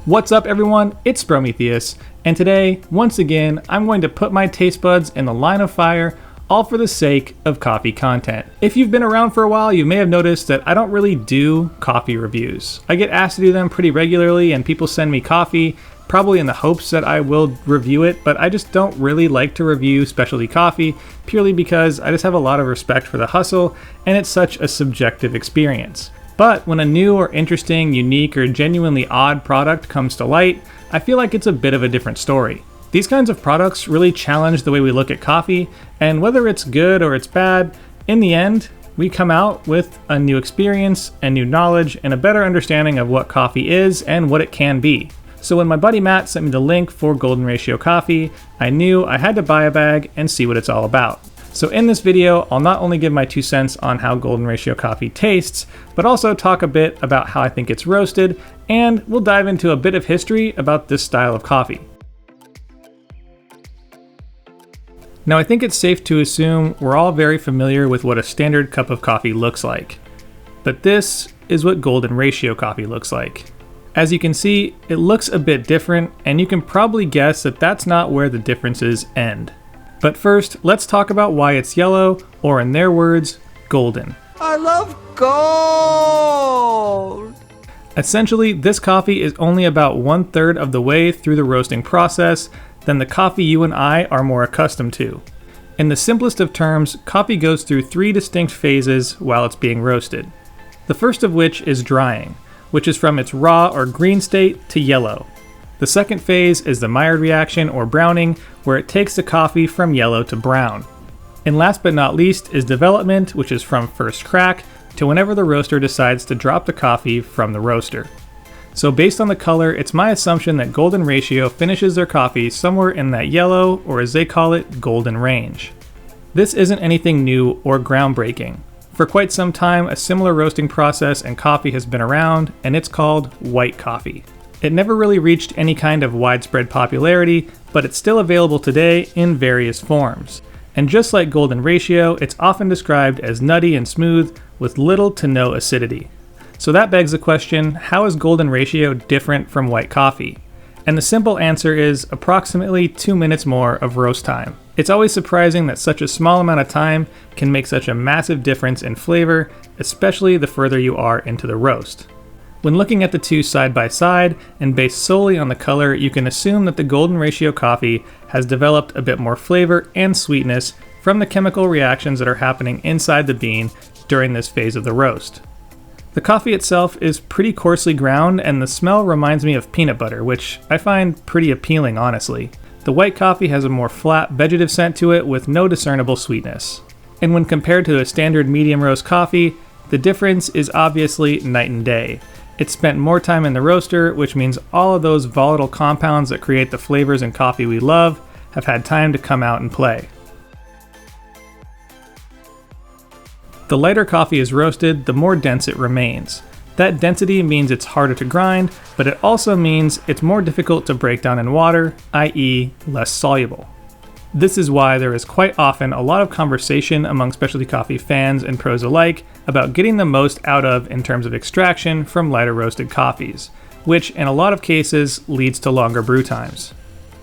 What's up everyone, it's Sprometheus, and today, once again, I'm going to put my taste buds in the line of fire, all for the sake of coffee content. If you've been around for a while, you may have noticed that I don't really do coffee reviews. I get asked to do them pretty regularly and people send me coffee, probably in the hopes that I will review it, but I just don't really like to review specialty coffee, purely because I just have a lot of respect for the hustle, and it's such a subjective experience. But when a new or interesting, unique, or genuinely odd product comes to light, I feel like it's a bit of a different story. These kinds of products really challenge the way we look at coffee, and whether it's good or it's bad, in the end, we come out with a new experience and new knowledge and a better understanding of what coffee is and what it can be. So when my buddy Matt sent me the link for Golden Ratio coffee, I knew I had to buy a bag and see what it's all about. So in this video, I'll not only give my 2 cents on how Golden Ratio coffee tastes, but also talk a bit about how I think it's roasted, and we'll dive into a bit of history about this style of coffee. Now I think it's safe to assume we're all very familiar with what a standard cup of coffee looks like. But this is what Golden Ratio coffee looks like. As you can see, it looks a bit different, and you can probably guess that that's not where the differences end. But first, let's talk about why it's yellow, or in their words, golden. I love gold! Essentially, this coffee is only about 1/3 of the way through the roasting process than the coffee you and I are more accustomed to. In the simplest of terms, coffee goes through 3 distinct phases while it's being roasted. The first of which is drying, which is from its raw or green state to yellow. The second phase is the Maillard reaction or browning, where it takes the coffee from yellow to brown. And last but not least is development, which is from first crack to whenever the roaster decides to drop the coffee from the roaster. So based on the color, it's my assumption that Golden Ratio finishes their coffee somewhere in that yellow, or as they call it, golden range. This isn't anything new or groundbreaking. For quite some time, a similar roasting process and coffee has been around, and it's called white coffee. It never really reached any kind of widespread popularity, but it's still available today in various forms. And just like Golden Ratio, it's often described as nutty and smooth with little to no acidity. So that begs the question, how is Golden Ratio different from white coffee? And the simple answer is approximately 2 minutes more of roast time. It's always surprising that such a small amount of time can make such a massive difference in flavor, especially the further you are into the roast. When looking at the two side by side and based solely on the color, you can assume that the Golden Ratio coffee has developed a bit more flavor and sweetness from the chemical reactions that are happening inside the bean during this phase of the roast. The coffee itself is pretty coarsely ground, and the smell reminds me of peanut butter, which I find pretty appealing, honestly. The white coffee has a more flat vegetative scent to it with no discernible sweetness. And when compared to a standard medium roast coffee, the difference is obviously night and day. It's spent more time in the roaster, which means all of those volatile compounds that create the flavors in coffee we love have had time to come out and play. The lighter coffee is roasted, the more dense it remains. That density means it's harder to grind, but it also means it's more difficult to break down in water, i.e., less soluble. This is why there is quite often a lot of conversation among specialty coffee fans and pros alike about getting the most out of in terms of extraction from lighter roasted coffees, which in a lot of cases leads to longer brew times.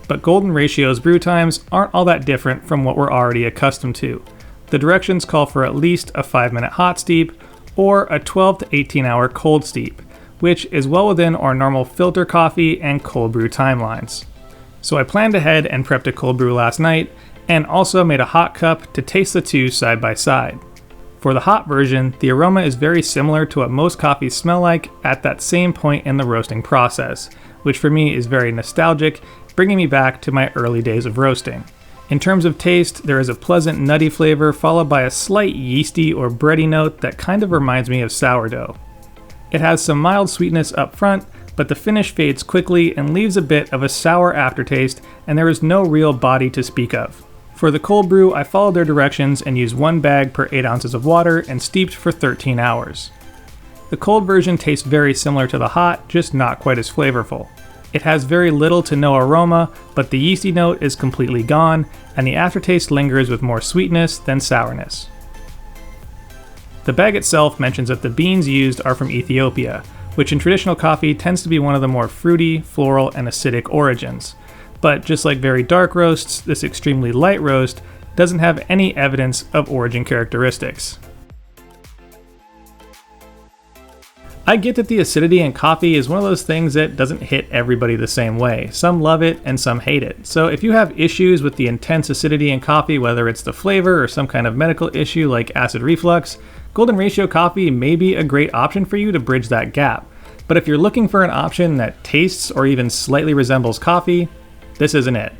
But Golden Ratio's brew times aren't all that different from what we're already accustomed to. The directions call for at least a 5-minute hot steep or a 12 to 18 hour cold steep, which is well within our normal filter coffee and cold brew timelines. So I planned ahead and prepped a cold brew last night, and also made a hot cup to taste the two side by side. For the hot version, the aroma is very similar to what most coffees smell like at that same point in the roasting process, which for me is very nostalgic, bringing me back to my early days of roasting. In terms of taste, there is a pleasant nutty flavor followed by a slight yeasty or bready note that kind of reminds me of sourdough. It has some mild sweetness up front, but the finish fades quickly and leaves a bit of a sour aftertaste, and there is no real body to speak of. For the cold brew, I followed their directions and used 1 bag per 8 ounces of water and steeped for 13 hours. The cold version tastes very similar to the hot, just not quite as flavorful. It has very little to no aroma, but the yeasty note is completely gone, and the aftertaste lingers with more sweetness than sourness. The bag itself mentions that the beans used are from Ethiopia, which in traditional coffee tends to be one of the more fruity, floral, and acidic origins. But just like very dark roasts, this extremely light roast doesn't have any evidence of origin characteristics. I get that the acidity in coffee is one of those things that doesn't hit everybody the same way. Some love it and some hate it. So if you have issues with the intense acidity in coffee, whether it's the flavor or some kind of medical issue like acid reflux, Golden Ratio coffee may be a great option for you to bridge that gap. But if you're looking for an option that tastes or even slightly resembles coffee, this isn't it.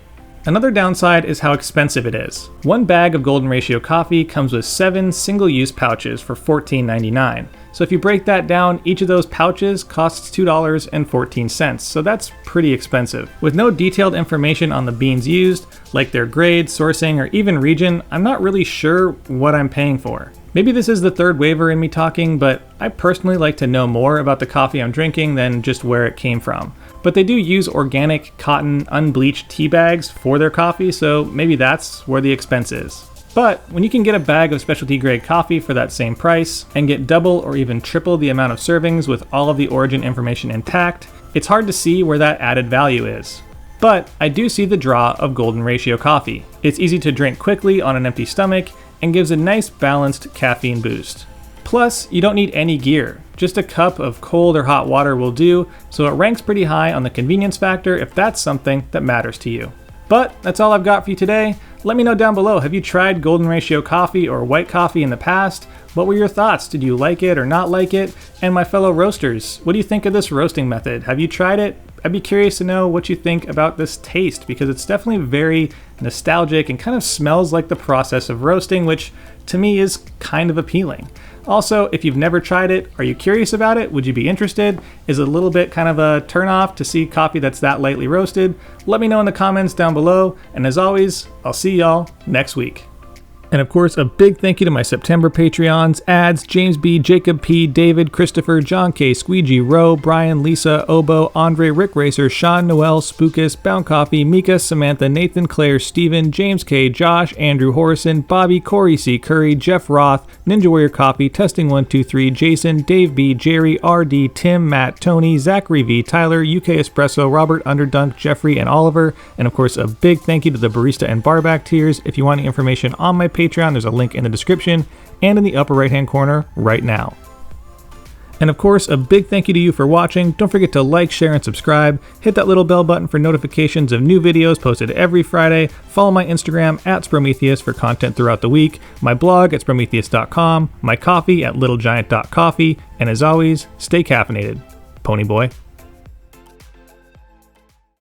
Another downside is how expensive it is. One bag of Golden Ratio coffee comes with 7 single-use pouches for $14.99. So if you break that down, each of those pouches costs $2.14, so that's pretty expensive. With no detailed information on the beans used, like their grade, sourcing, or even region, I'm not really sure what I'm paying for. Maybe this is the third waiver in me talking, but I personally like to know more about the coffee I'm drinking than just where it came from. But they do use organic, cotton, unbleached tea bags for their coffee, so maybe that's where the expense is. But when you can get a bag of specialty grade coffee for that same price, and get double or even triple the amount of servings with all of the origin information intact, it's hard to see where that added value is. But I do see the draw of Golden Ratio coffee. It's easy to drink quickly on an empty stomach, and gives a nice balanced caffeine boost. Plus, you don't need any gear. Just a cup of cold or hot water will do, so it ranks pretty high on the convenience factor if that's something that matters to you. But that's all I've got for you today. Let me know down below, have you tried Golden Ratio coffee or white coffee in the past? What were your thoughts? Did you like it or not like it? And my fellow roasters, what do you think of this roasting method? Have you tried it? I'd be curious to know what you think about this taste, because it's definitely very nostalgic and kind of smells like the process of roasting, which to me is kind of appealing. Also, if you've never tried it, are you curious about it? Would you be interested? Is it a little bit kind of a turnoff to see coffee that's that lightly roasted? Let me know in the comments down below, and as always, I'll see y'all next week. And of course, a big thank you to my September Patreons, Ads, James B, Jacob P, David, Christopher, John K, Squeegee, Roe, Brian, Lisa, Obo, Andre, Rick Racer, Sean, Noel, Spookus, Bound Coffee, Mika, Samantha, Nathan, Claire, Steven, James K, Josh, Andrew Horrison, Bobby, Corey C, Curry, Jeff Roth, Ninja Warrior Coffee, Testing 123, Jason, Dave B, Jerry, RD, Tim, Matt, Tony, Zachary V, Tyler, UK Espresso, Robert, Underdunk, Jeffrey, and Oliver. And of course, a big thank you to the barista and barback tiers. If you want any information on my Patreon, there's a link in the description and in the upper right hand corner right now. And of course, a big thank you to you for watching. Don't forget to like, share, and subscribe. Hit that little bell button for notifications of new videos posted every Friday. Follow my Instagram at Sprometheus for content throughout the week, my blog at Sprometheus.com, my coffee at littlegiant.coffee, and as always, stay caffeinated. Pony Boy.